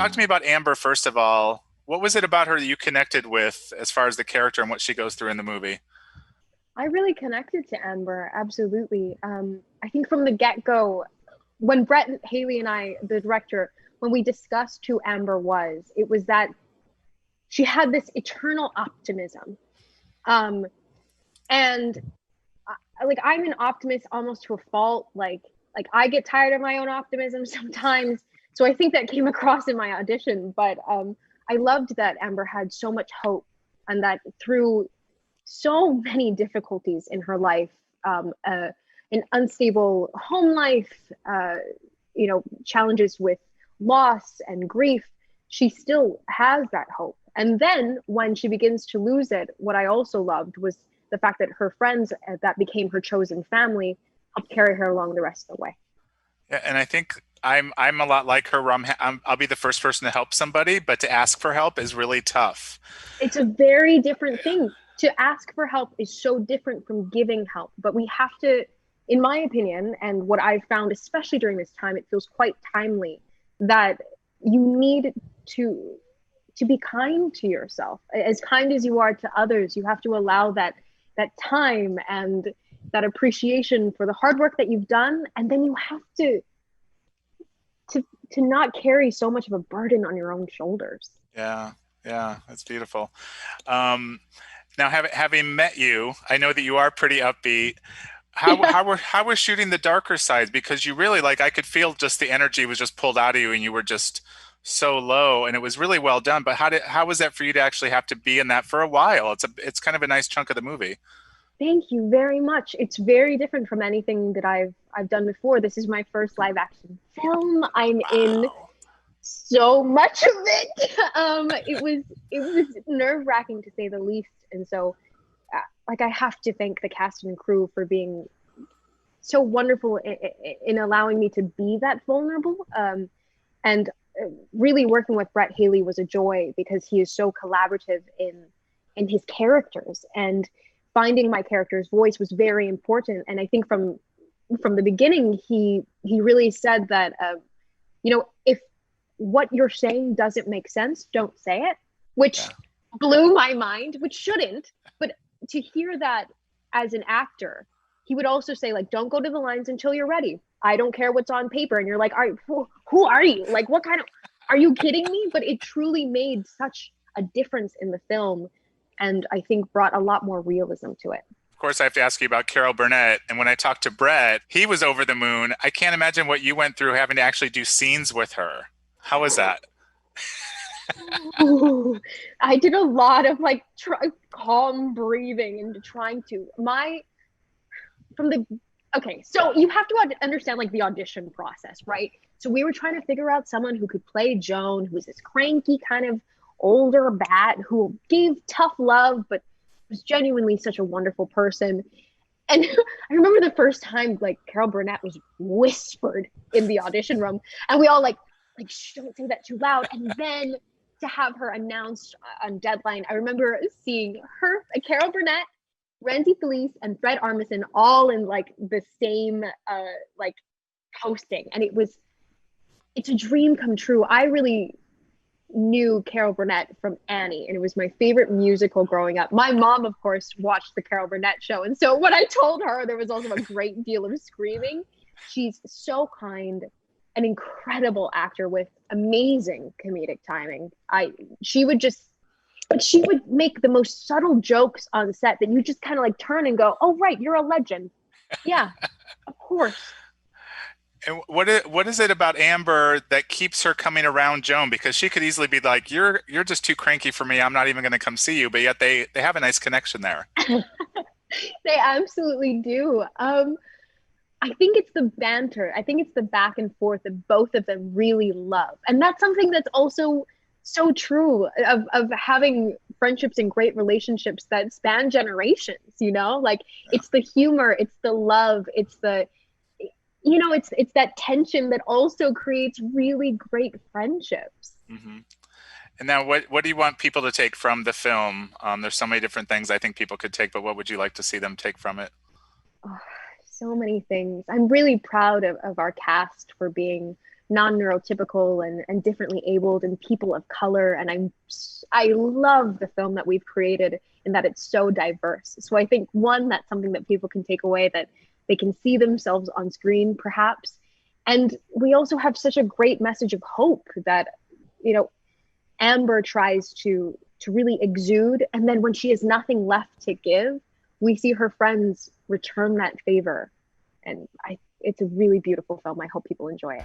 Talk to me about Amber, first of all. What was it about her that you connected with as far as the character and what she goes through in the movie? I really connected to Amber, absolutely. I think from the get-go, when Brett Haley and I, the director, when we discussed who Amber was, it was that she had this eternal optimism. Um, and like I'm an optimist almost to a fault. Like I get tired of my own optimism sometimes. So I think that came across in my audition. But I loved that Amber had so much hope, and that through so many difficulties in her life, an unstable home life, challenges with loss and grief, she still has that hope. And then when she begins to lose it, what I also loved was the fact that her friends that became her chosen family helped carry her along the rest of the way. Yeah, and I think I'm a lot like her. Where I'll be the first person to help somebody, but to ask for help is really tough. It's a very different thing. To ask for help is so different from giving help, but we have to, in my opinion, and what I've found, especially during this time, it feels quite timely that you need to to be kind to yourself, as kind as you are to others. You have to allow that time and that appreciation for the hard work that you've done, and then you have to to not carry so much of a burden on your own shoulders. Yeah, yeah, that's beautiful. Um, Now, having met you, I know that you are pretty upbeat. Yeah. How was shooting the darker sides? Because you really like I could feel just the energy was just pulled out of you, and you were just so low, and it was really well done. But how was that for you to actually have to be in that for a while? It's kind of a nice chunk of the movie. Thank you very much. It's very different from anything that I've done before. This is my first live action film. I'm in Wow. so much of it. It was nerve wracking to say the least, and so like I have to thank the cast and crew for being so wonderful in allowing me to be that vulnerable. And really working with Brett Haley was a joy because he is so collaborative in his characters, and finding my character's voice was very important. And I think from the beginning, he really said that if what you're saying doesn't make sense, don't say it, which Yeah. blew my mind, which shouldn't. But to hear that as an actor, he would also say, like, don't go to the lines until you're ready. I don't care what's on paper. And you're like, all right, who are you? Like, what kind of, are you kidding me? But it truly made such a difference in the film. And I think brought a lot more realism to it. Of course, I have to ask you about Carol Burnett. And when I talked to Brett, he was over the moon. I can't imagine what you went through having to actually do scenes with her. How was that? Ooh, I did a lot of like calm breathing and trying to my from the okay, so you have to understand like the audition process, right? So we were trying to figure out someone who could play Joan, who was this cranky kind of older bat who gave tough love but was genuinely such a wonderful person. And I remember the first time like Carol Burnett was whispered in the audition room, and we all like shh, don't say that too loud. And then to have her announced on deadline, I remember seeing her, Carol Burnett, Randy Felice, and Fred Armisen all in like the same like posting, and it's a dream come true. I really knew Carol Burnett from Annie, and it was my favorite musical growing up. My mom, of course, watched the Carol Burnett show, and so when I told her, there was also a great deal of screaming. She's so kind, an incredible actor with amazing comedic timing. I she would just but she would make the most subtle jokes on set that you just kind of like turn and go, "Oh right, you're a legend." Yeah, of course. And what is it about Amber that keeps her coming around Joan? Because she could easily be like, you're just too cranky for me. I'm not even going to come see you. But yet they have a nice connection there. They absolutely do. I think it's the banter. I think it's the back and forth that both of them really love. And that's something that's also so true of having friendships and great relationships that span generations, you know? Like Yeah. it's the humor, it's the love, it's the it's that tension that also creates really great friendships. Hmm. And now, what do you want people to take from the film? There's so many different things I think people could take, but what would you like to see them take from it? Oh, so many things. I'm really proud of our cast for being non-neurotypical and differently abled and people of color. And I love the film that we've created in that it's so diverse. So I think one, that's something that people can take away, that they can see themselves on screen perhaps. And we also have such a great message of hope that, you know, Amber tries to really exude, and then when she has nothing left to give, we see her friends return that favor. And it's a really beautiful film. I hope people enjoy it.